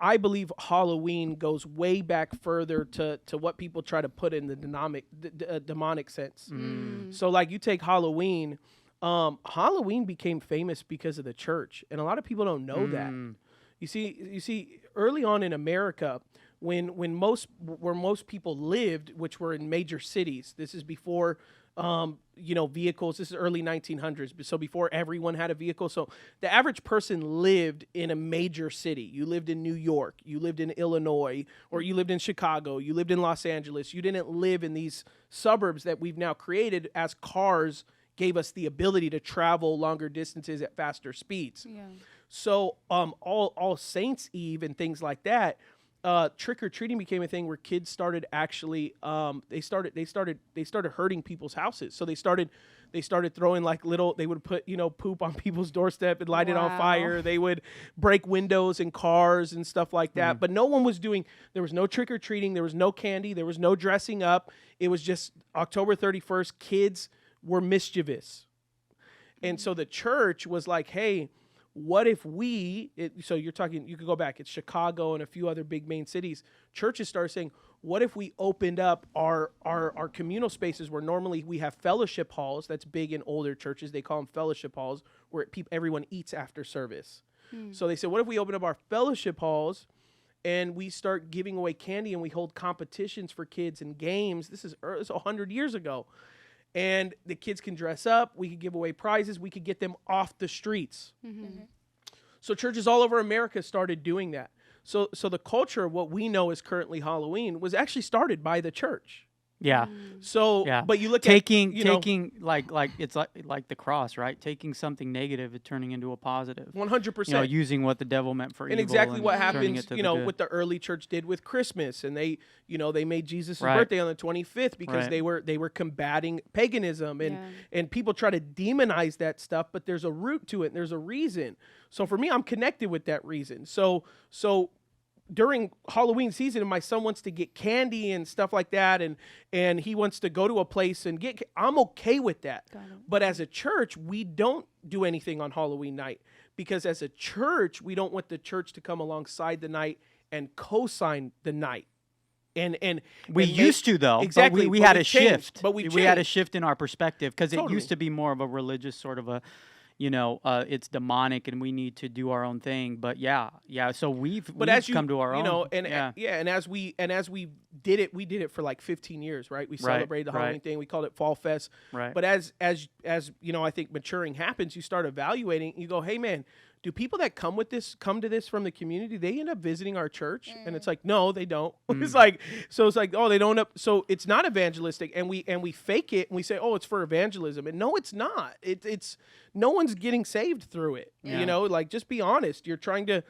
I believe Halloween goes way back further to what people try to put in the demonic sense. So like you take Halloween, Halloween became famous because of the church, and a lot of people don't know that. You see, early on in America, when most people lived, which were in major cities, this is before vehicles. This is early 1900s, so before everyone had a vehicle. So the average person lived in a major city. You lived in New York, you lived in Illinois, or you lived in Chicago, you lived in Los Angeles. You didn't live in these suburbs that we've now created as cars gave us the ability to travel longer distances at faster speeds. Yeah. So all Saints Eve and things like that, trick-or-treating became a thing where kids started actually they started hurting people's houses. So they started throwing like they would put poop on people's doorstep and light it on fire. They would break windows in cars and stuff like that. But no one was there was no trick-or-treating, there was no candy, there was no dressing up. It was just October 31st, kids were mischievous. And so the church was like, hey, what if so you could go back, it's Chicago and a few other big main cities. Churches started saying, what if we opened up our communal spaces where normally we have fellowship halls? That's big in older churches. They call them fellowship halls, where everyone eats after service. So they said, what if we open up our fellowship halls and we start giving away candy and we hold competitions for kids and games? This is 100 years ago. And the kids can dress up. We could give away prizes. We could get them off the streets. So churches all over America started doing that. So the culture of what we know is currently Halloween was actually started by the church. Yeah. So, yeah. But you look taking like it's like the cross, right? Taking something negative and turning into a positive. 100%. Using what the devil meant for evil. And exactly what happens, happens, what the early church did with Christmas, and they made Jesus' birthday on the 25th because they were combating paganism, and people try to demonize that stuff, but there's a root to it, and there's a reason. So for me, I'm connected with that reason. So during Halloween season, and my son wants to get candy and stuff like that, and he wants to go to a place and I'm okay with that. But as a church, we don't do anything on Halloween night, because as a church, we don't want the church to come alongside the night and co-sign the night. And we used to, though. Exactly. We had a shift. But we had a shift in our perspective, because it used to be more of a religious sort of a, it's demonic and we need to do our own thing. But yeah. So we've come to our own. And as we did it, we did it for like 15 years, right? We celebrated the Halloween thing. We called it Fall Fest. Right. But as I think maturing happens, you start evaluating. You go, hey man, do people that come to this from the community, they end up visiting our church? And it's like, no, they don't. It's like, oh, they don't. So it's not evangelistic, and we fake it, and we say, oh, it's for evangelism, and no, it's not. It's no one's getting saved through it. Like, just be honest. You're trying to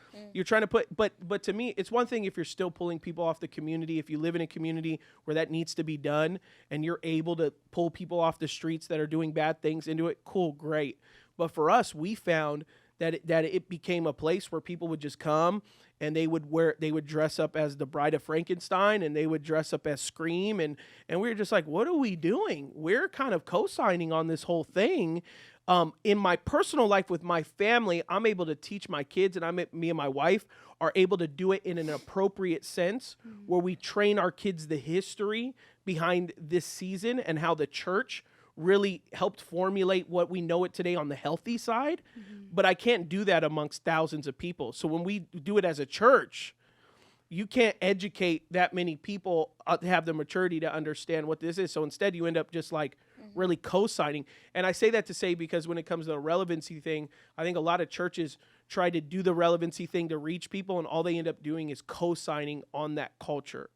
put, but to me, it's one thing if you're still pulling people off the community. If you live in a community where that needs to be done, and you're able to pull people off the streets that are doing bad things into it, cool, great. But for us, we found that it became a place where people would just come and they would dress up as the Bride of Frankenstein, and they would dress up as Scream, and we were just like, what are we doing? We're kind of co-signing on this whole thing. In my personal life with my family, I'm able to teach my kids, and me and my wife are able to do it in an appropriate sense, where we train our kids the history behind this season and how the church really helped formulate what we know it today on the healthy side. But I can't do that amongst thousands of people. So when we do it as a church, you can't educate that many people to have the maturity to understand what this is. So instead, you end up just like really co-signing. And I say that to say, because when it comes to the relevancy thing, I think a lot of churches try to do the relevancy thing to reach people, and all they end up doing is co-signing on that culture.